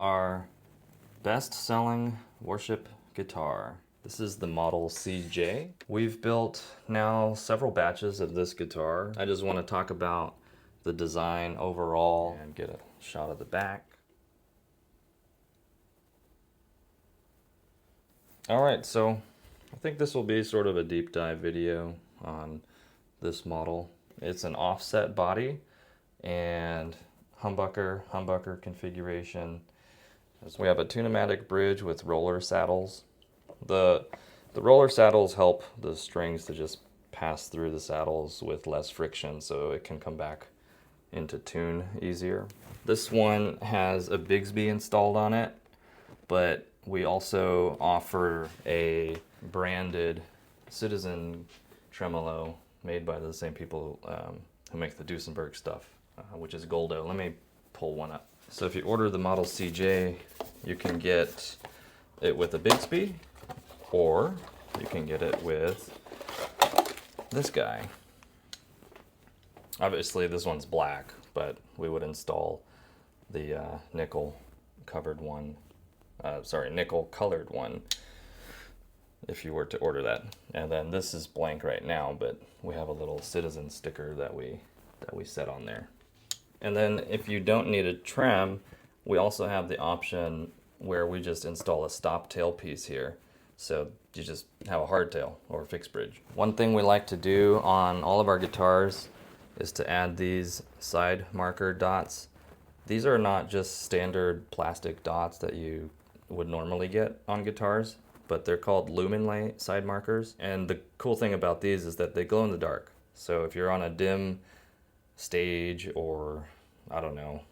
Our best-selling worship guitar. This is the model CJ. We've built now several batches of this guitar. I just want to talk about the design overall and get a shot of the back. All right, so I think this will be sort of a deep dive video on this model. It's an offset body and humbucker configuration. We have a tune-o-matic bridge with roller saddles. The roller saddles help the strings to just pass through the saddles with less friction, so it can come back into tune easier. This one has a Bigsby installed on it, but we also offer a branded Citizen tremolo made by the same people who make the Duesenberg stuff, which is Goldo. Let me pull one up. So if you order the model CJ, you can get it with a Bigsby, or you can get it with this guy. Obviously this one's black, but we would install the nickel colored one if you were to order that. And then this is blank right now, but we have a little Citizen sticker that we set on there. And then if you don't need a trem, we also have the option where we just install a stop tailpiece here. So you just have a hardtail or a fixed bridge. One thing we like to do on all of our guitars is to add these side marker dots. These are not just standard plastic dots that you would normally get on guitars, but they're called Luminlay side markers. And the cool thing about these is that they glow in the dark. So if you're on a dim stage or, I don't know,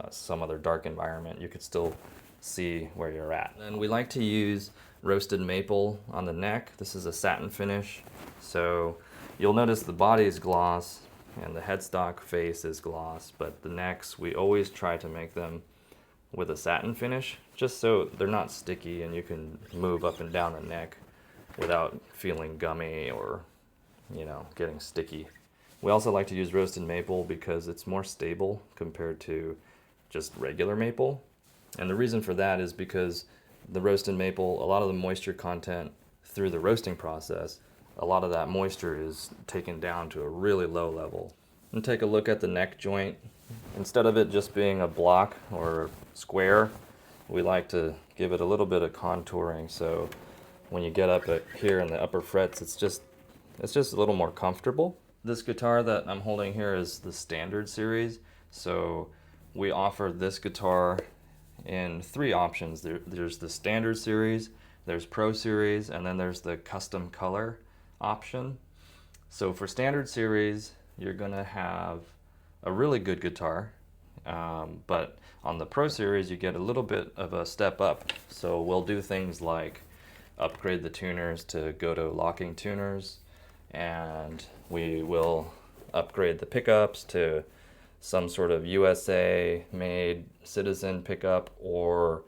some other dark environment, you could still see where you're at. And we like to use roasted maple on the neck. This is a satin finish, so you'll notice the body is gloss and the headstock face is gloss, but the necks, we always try to make them with a satin finish, just so they're not sticky and you can move up and down the neck without feeling gummy or, you know, getting sticky. We also like to use roasted maple because it's more stable compared to just regular maple. And the reason for that is because the roasted maple, a lot of the moisture content through the roasting process, a lot of that moisture is taken down to a really low level. And take a look at the neck joint. Instead of it just being a block or square, we like to give it a little bit of contouring. So when you get up here in the upper frets, it's just a little more comfortable. This guitar that I'm holding here is the standard series. So we offer this guitar in 3 options. There's the standard series, there's Pro series, and then there's the custom color option. So for standard series, you're gonna have a really good guitar, but on the Pro series, you get a little bit of a step up. So we'll do things like upgrade the tuners to Goto locking tuners, and we will upgrade the pickups to some sort of USA made Citizen pickup, or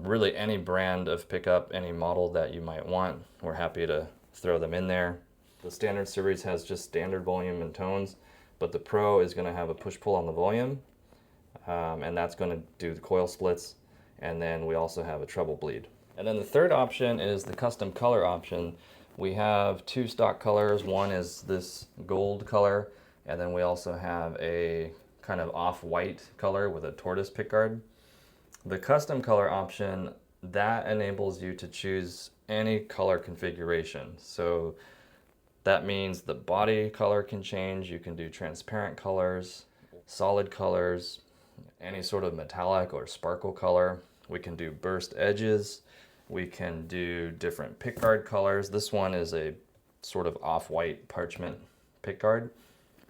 really any brand of pickup, any model that you might want. We're happy to throw them in there. The standard series has just standard volume and tones, but the Pro is going to have a push-pull on the volume, and that's going to do the coil splits, and then we also have a treble bleed. And then the third option is the custom color option. We have 2 stock colors. One is this gold color, and then we also have a kind of off-white color with a tortoise pickguard. The custom color option, that enables you to choose any color configuration. So that means the body color can change. You can do transparent colors, solid colors, any sort of metallic or sparkle color. We can do burst edges. We can do different pickguard colors. This one is a sort of off-white parchment pickguard,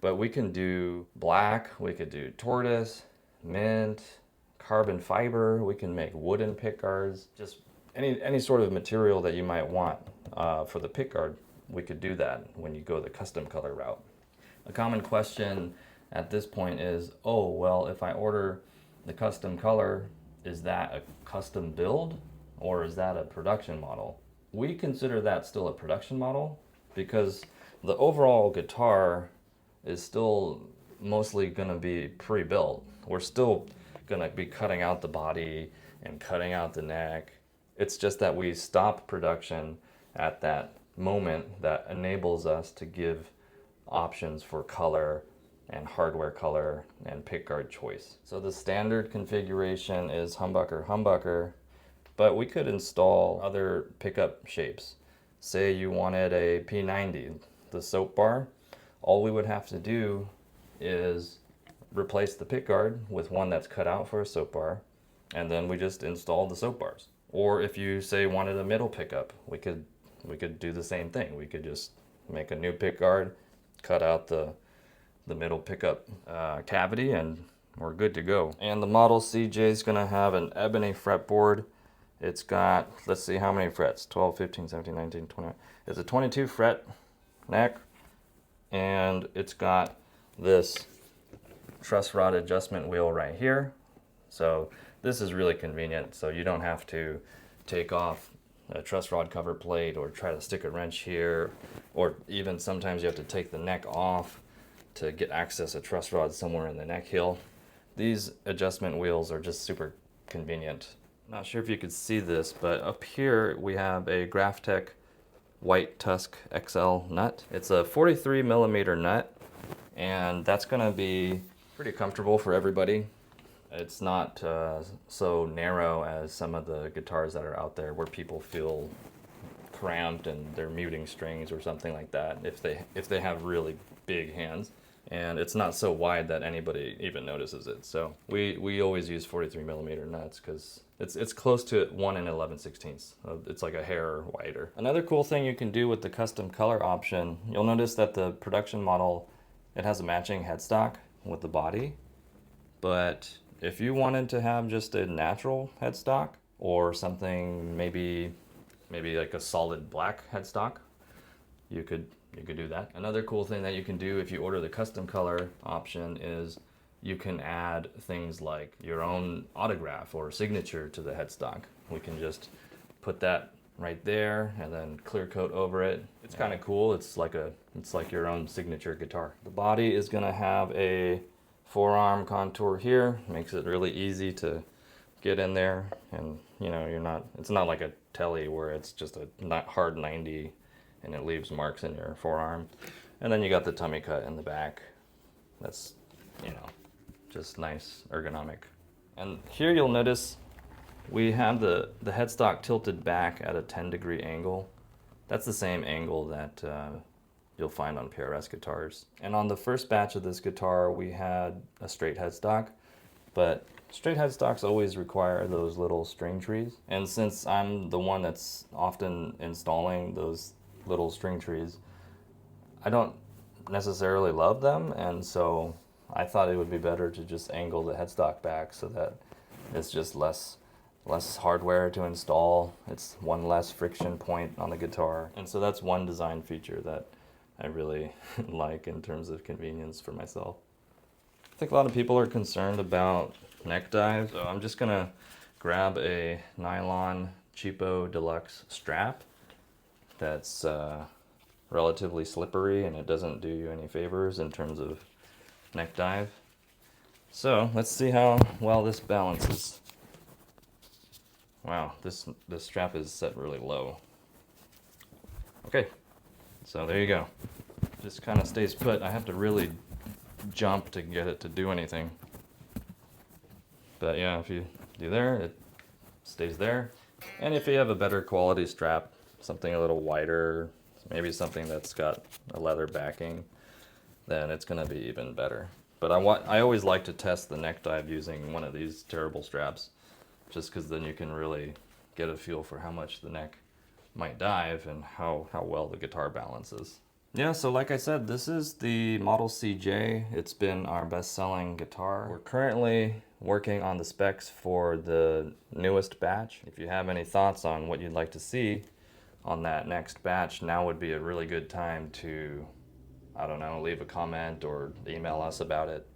but we can do black, we could do tortoise, mint, carbon fiber. We can make wooden pickguards. Just any sort of material that you might want for the pickguard, we could do that when you go the custom color route. A common question at this point is, oh, well, if I order the custom color, is that a custom build or is that a production model? We consider that still a production model because the overall guitar is still mostly going to be pre-built. We're still going to be cutting out the body and cutting out the neck. It's just that we stop production at that moment that enables us to give options for color and hardware color and pickguard choice. So the standard configuration is humbucker, humbucker, but we could install other pickup shapes. Say you wanted a P90, the soap bar, all we would have to do is replace the pickguard with one that's cut out for a soap bar, and then we just install the soap bars. Or if you say wanted a middle pickup, we could do the same thing. We could just make a new pickguard, cut out the middle pickup cavity, and we're good to go. And the Model CJ is gonna have an ebony fretboard. It's got, let's see how many frets, 12, 15, 17, 19, 20. It's a 22 fret neck, and it's got this truss rod adjustment wheel right here. So this is really convenient, so you don't have to take off a truss rod cover plate or try to stick a wrench here, or even sometimes you have to take the neck off to get access a truss rod somewhere in the neck heel. These adjustment wheels are just super convenient. Not sure if you could see this, but up here we have a Graphtec White Tusk XL nut. It's a 43 millimeter nut, and that's gonna be pretty comfortable for everybody. It's not so narrow as some of the guitars that are out there where people feel cramped and they're muting strings or something like that if they have really big hands. And it's not so wide that anybody even notices it. So we always use 43 millimeter nuts because it's close to 1 11/16. It's like a hair wider. Another cool thing you can do with the custom color option, you'll notice that the production model, it has a matching headstock with the body. But if you wanted to have just a natural headstock or something, maybe like a solid black headstock, you could do that. Another cool thing that you can do if you order the custom color option is you can add things like your own autograph or signature to the headstock. We can just put that right there and then clear coat over it. It's kind of cool. It's like your own signature guitar. The body is gonna have a forearm contour here. Makes it really easy to get in there, and you know, it's not like a telly where it's just a hard 90 and it leaves marks in your forearm. And then you got the tummy cut in the back. That's, just nice ergonomic. And here you'll notice we have the headstock tilted back at a 10-degree angle. That's the same angle that you'll find on PRS guitars. And on the first batch of this guitar, we had a straight headstock, but straight headstocks always require those little string trees. And since I'm the one that's often installing those little string trees, I don't necessarily love them, and so I thought it would be better to just angle the headstock back so that it's just less hardware to install. It's one less friction point on the guitar. And so that's one design feature that I really like in terms of convenience for myself. I think a lot of people are concerned about neck dive, so I'm just gonna grab a nylon cheap-o-deluxe strap that's relatively slippery, and it doesn't do you any favors in terms of neck dive. So let's see how well this balances. Wow, this strap is set really low. Okay, so there you go. Just kind of stays put. I have to really jump to get it to do anything. But yeah, if you do there, it stays there. And if you have a better quality strap, something a little wider, maybe something that's got a leather backing, then it's gonna be even better. But I always like to test the neck dive using one of these terrible straps, just because then you can really get a feel for how much the neck might dive and how well the guitar balances. Yeah, so like I said, this is the Model CJ. It's been our best-selling guitar. We're currently working on the specs for the newest batch. If you have any thoughts on what you'd like to see on that next batch, now would be a really good time to, I don't know, leave a comment or email us about it.